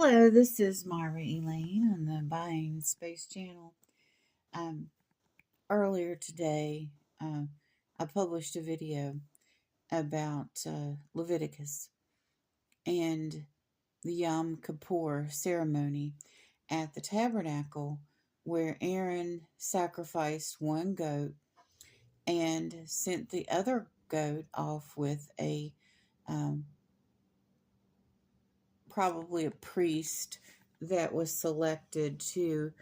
Hello, this is Myra Elaine on the Buying Space Channel. Um, Earlier today, I published a video about Leviticus and the Yom Kippur ceremony at the tabernacle, where Aaron sacrificed one goat and sent the other goat off with um, probably a priest that was selected to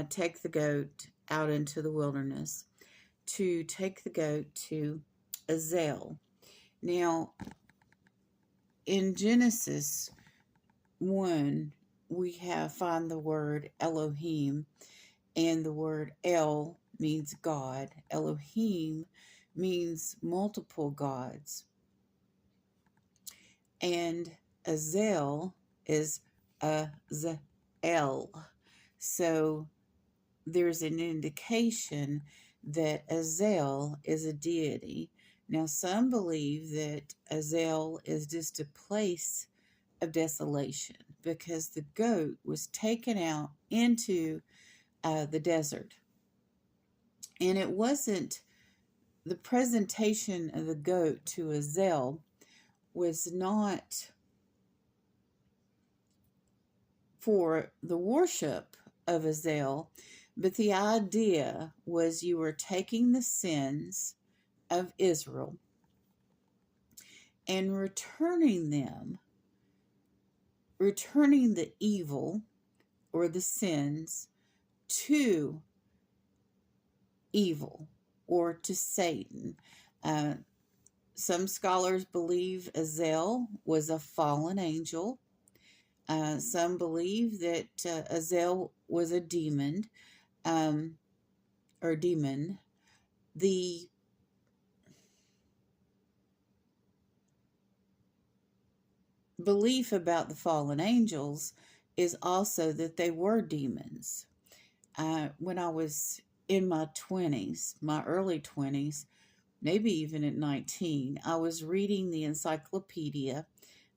take the goat out into the wilderness, to take the goat to Azel. Now, in Genesis 1, we find the word Elohim, and the word El means God. Elohim means multiple gods. And Azel is Azel. So there's an indication that Azel is a deity. Now, some believe that Azel is just a place of desolation because the goat was taken out into the desert. And it wasn't the presentation of the goat to Azel was not for the worship of Azel, but the idea was you were taking the sins of Israel and returning the evil or the sins to evil or to Satan. Some scholars believe Azel was a fallen angel. Some believe that Azel was a demon, or demon. The belief about the fallen angels is also that they were demons. When I was in my 20s, my early 20s, maybe even at 19, I was reading the Encyclopedia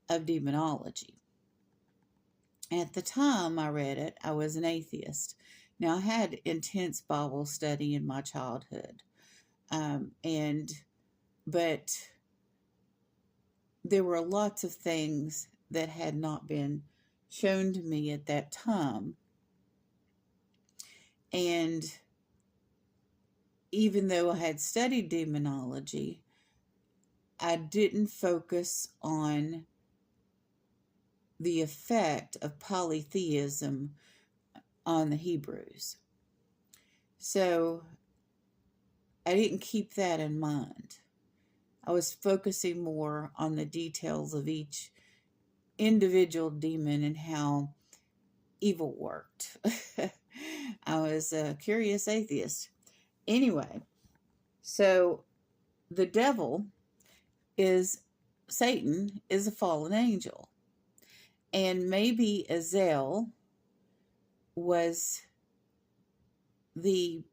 of Demonology. At the time I read it, I was an atheist. Now, I had intense Bible study in my childhood, but there were lots of things that had not been shown to me at that time. And even though I had studied demonology, I didn't focus on the effect of polytheism on the Hebrews. So I didn't keep that in mind. I was focusing more on the details of each individual demon and how evil worked. I was a curious atheist. Anyway, so the devil Satan is a fallen angel. And maybe Azel was the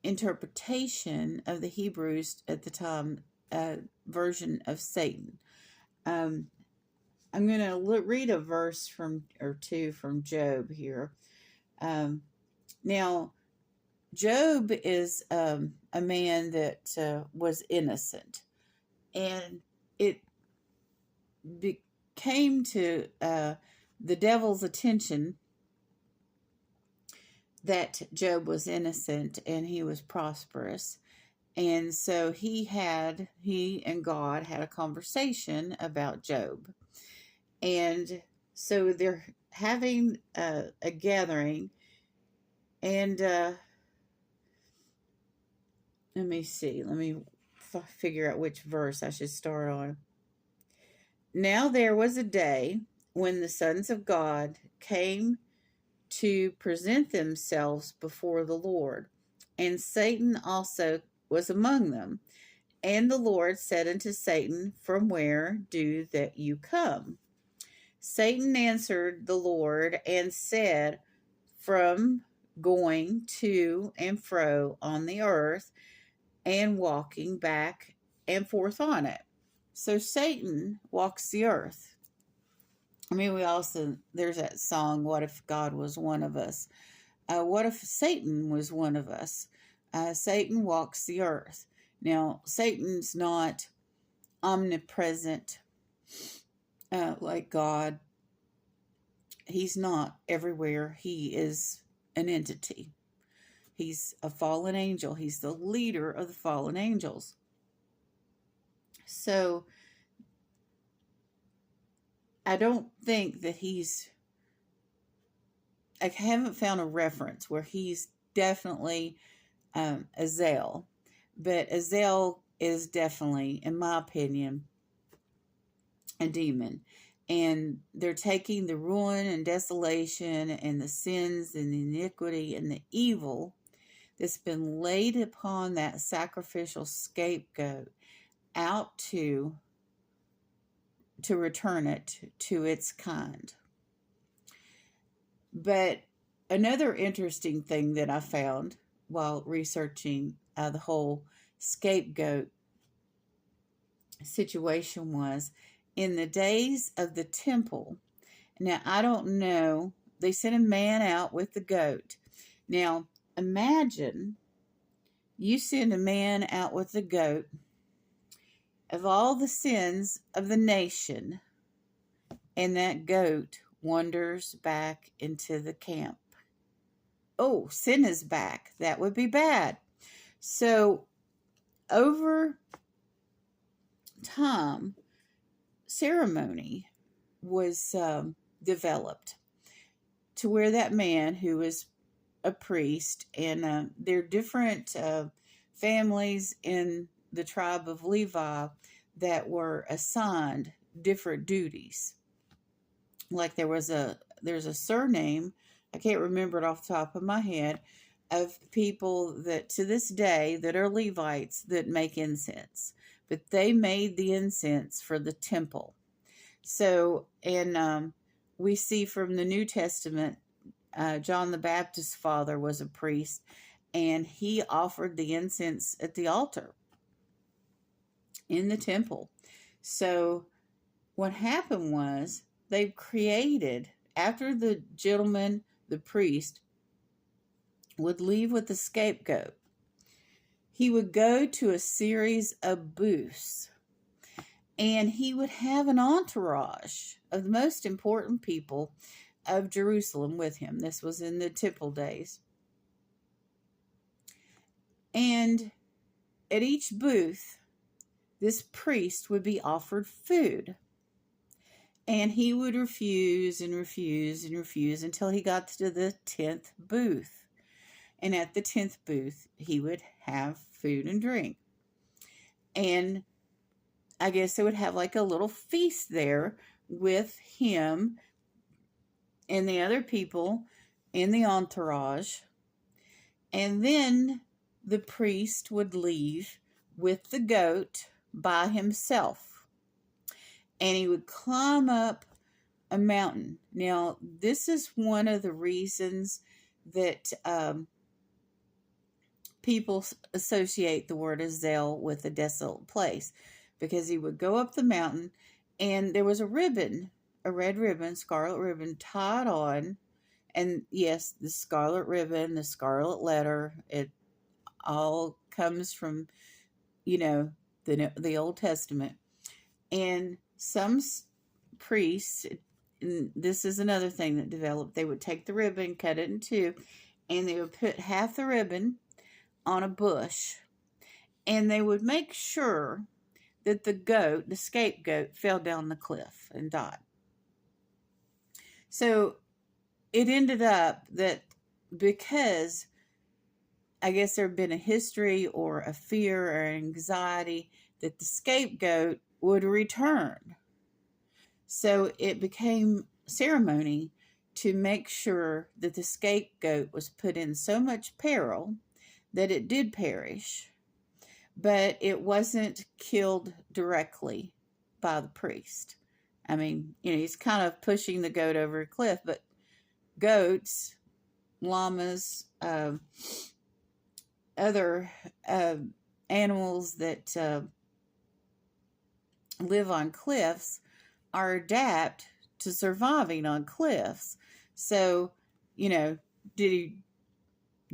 interpretation of the Hebrews at the time version of Satan. I'm going to read a verse or two from Job here. Now, Job is a man that was innocent, and it came to the devil's attention that Job was innocent and he was prosperous. And so he and God had a conversation about Job. And so they're having a gathering. And let me see. Let me figure out which verse I should start on. Now there was a day when the sons of God came to present themselves before the Lord, and Satan also was among them. And the Lord said unto Satan, From where do that you come? Satan answered the Lord and said, From going to and fro on the earth and walking back and forth on it. So Satan walks the earth. I mean, there's that song, What If God Was One of Us? What if Satan was one of us? Satan walks the earth. Now, Satan's not omnipresent like God. He's not everywhere. He is an entity. He's a fallen angel. He's the leader of the fallen angels. So I don't think that I haven't found a reference where he's definitely Azazel. But Azazel is definitely, in my opinion, a demon. And they're taking the ruin and desolation and the sins and the iniquity and the evil that's been laid upon that sacrificial scapegoat out to return it to its kind. But another interesting thing that I found while researching the whole scapegoat situation was in the days of the temple. Now, I don't know, they sent a man out with the goat. Now, imagine you send a man out with the goat of all the sins of the nation, and that goat wanders back into the camp. Oh, sin is back. That would be bad. So, over time, ceremony was developed to where that man who was a priest, and there are different families in the tribe of Levi that were assigned different duties. Like there's a surname, I can't remember it off the top of my head, of people that to this day that are Levites that make incense. But they made the incense for the temple. So, and we see from the New Testament, John the Baptist's father was a priest, and he offered the incense at the altar in the temple. So what happened was they created, after the gentleman, the priest, would leave with the scapegoat, he would go to a series of booths, and he would have an entourage of the most important people of Jerusalem with him. This was in the temple days. And at each booth, this priest would be offered food. And he would refuse and refuse and refuse until he got to the 10th booth. And at the 10th booth, he would have food and drink. And I guess they would have like a little feast there with him and the other people in the entourage. And then the priest would leave with the goat by himself. And he would climb up a mountain. Now, this is one of the reasons that people associate the word Azazel with a desolate place. Because he would go up the mountain, and there was a ribbon, a red ribbon, scarlet ribbon, tied on. And yes, the scarlet ribbon, the scarlet letter, it all comes from, the Old Testament. And some priests, and this is another thing that developed, they would take the ribbon, cut it in two, and they would put half the ribbon on a bush. And they would make sure that the scapegoat, fell down the cliff and died. So it ended up that because I guess there had been a history or a fear or anxiety that the scapegoat would return. So it became ceremony to make sure that the scapegoat was put in so much peril that it did perish. But it wasn't killed directly by the priest. I mean, he's kind of pushing the goat over a cliff, but goats, llamas, other animals that live on cliffs are adapted to surviving on cliffs. So, did he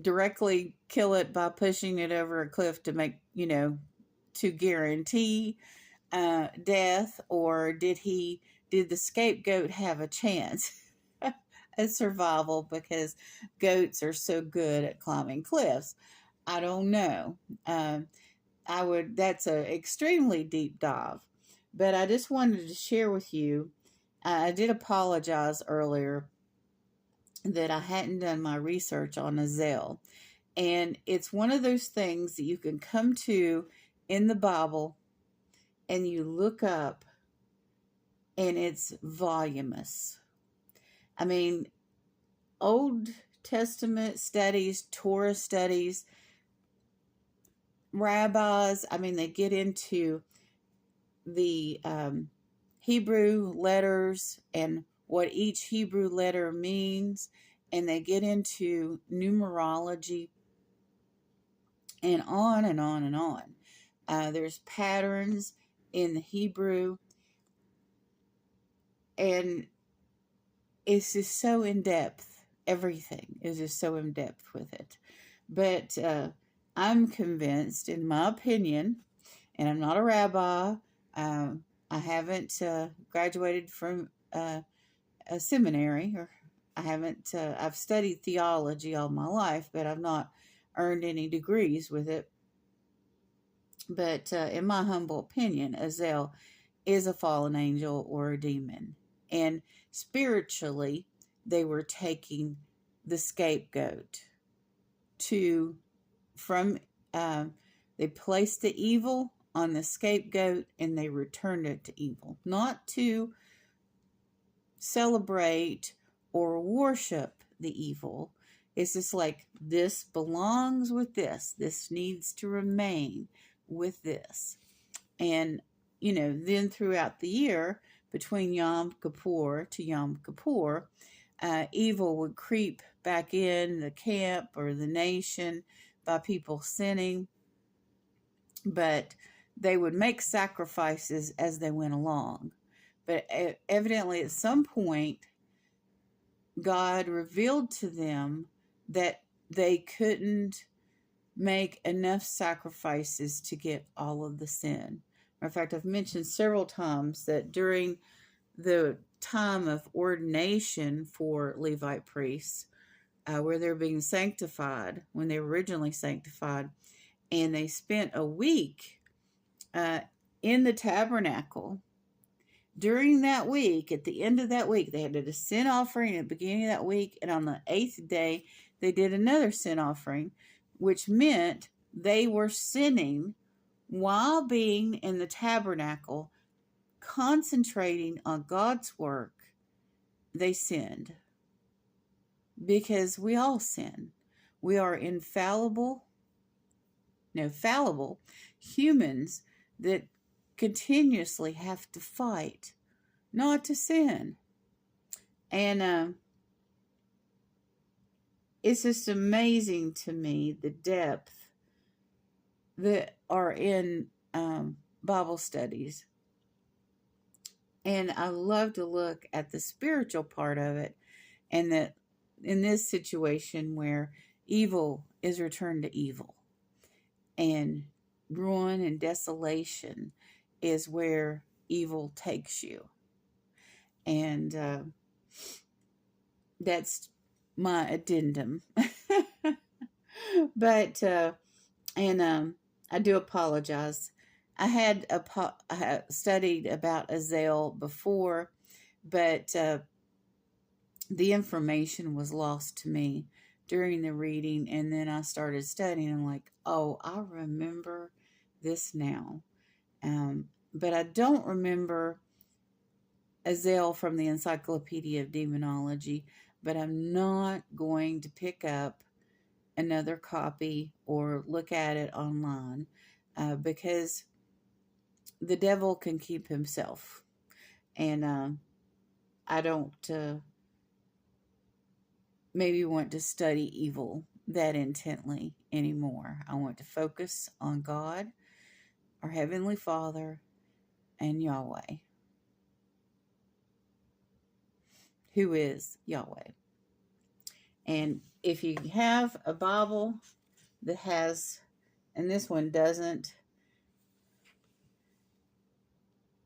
directly kill it by pushing it over a cliff to make, to guarantee death, or did the scapegoat have a chance at survival because goats are so good at climbing cliffs? I don't know. That's an extremely deep dive, but I just wanted to share with you. I did apologize earlier that I hadn't done my research on Azel. And it's one of those things that you can come to in the Bible and you look up and it's voluminous. I mean, Old Testament studies, Torah studies, rabbis, they get into the Hebrew letters and what each Hebrew letter means, and they get into numerology and on and on and on. There's patterns in the Hebrew, and it's just so in depth. Everything is just so in depth with it. But I'm convinced, in my opinion, and I'm not a rabbi. I haven't graduated from a seminary, or I haven't. I've studied theology all my life, but I've not earned any degrees with it. But in my humble opinion, Azel is a fallen angel or a demon. And spiritually, they were taking the scapegoat they placed the evil on the scapegoat and they returned it to evil. Not to celebrate or worship the evil. It's just like, this belongs with this. This needs to remain with this. And, then throughout the year, between Yom Kippur to Yom Kippur, evil would creep back in the camp or the nation by people sinning. But they would make sacrifices as they went along. But evidently at some point, God revealed to them that they couldn't make enough sacrifices to get all of the sin. Matter of fact, I've mentioned several times that during the time of ordination for Levite priests, where they're being sanctified, when they were originally sanctified, and they spent a week in the tabernacle. During that week, at the end of that week, they did a sin offering at the beginning of that week, and on the 8th day, they did another sin offering, which meant they were sinning while being in the tabernacle, concentrating on God's work. They sinned because we all sin. We are fallible humans that continuously have to fight not to sin. And it's just amazing to me the depth that are in Bible studies. And I love to look at the spiritual part of it, and that in this situation where evil is returned to evil, and ruin and desolation is where evil takes you. And that's my addendum. But I do apologize. I had studied about Azel before, but the information was lost to me during the reading, and then I started studying. I'm like, oh, I remember this now. But I don't remember Azel from the Encyclopedia of Demonology, but I'm not going to pick up another copy or look at it online because the devil can keep himself. And I don't maybe want to study evil that intently anymore. I want to focus on God, our Heavenly Father, and Yahweh. who is Yahweh. And if you have a Bible that has, and this one doesn't,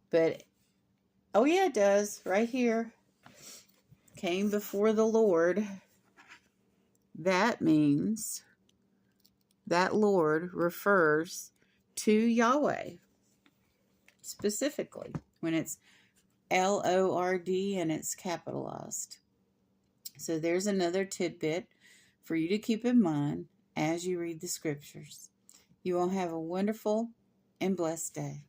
but, oh yeah, it does, right here. Came before the Lord. That means that Lord refers to Yahweh specifically when it's Lord and it's capitalized. So there's another tidbit for you to keep in mind as you read the scriptures. You all have a wonderful and blessed day.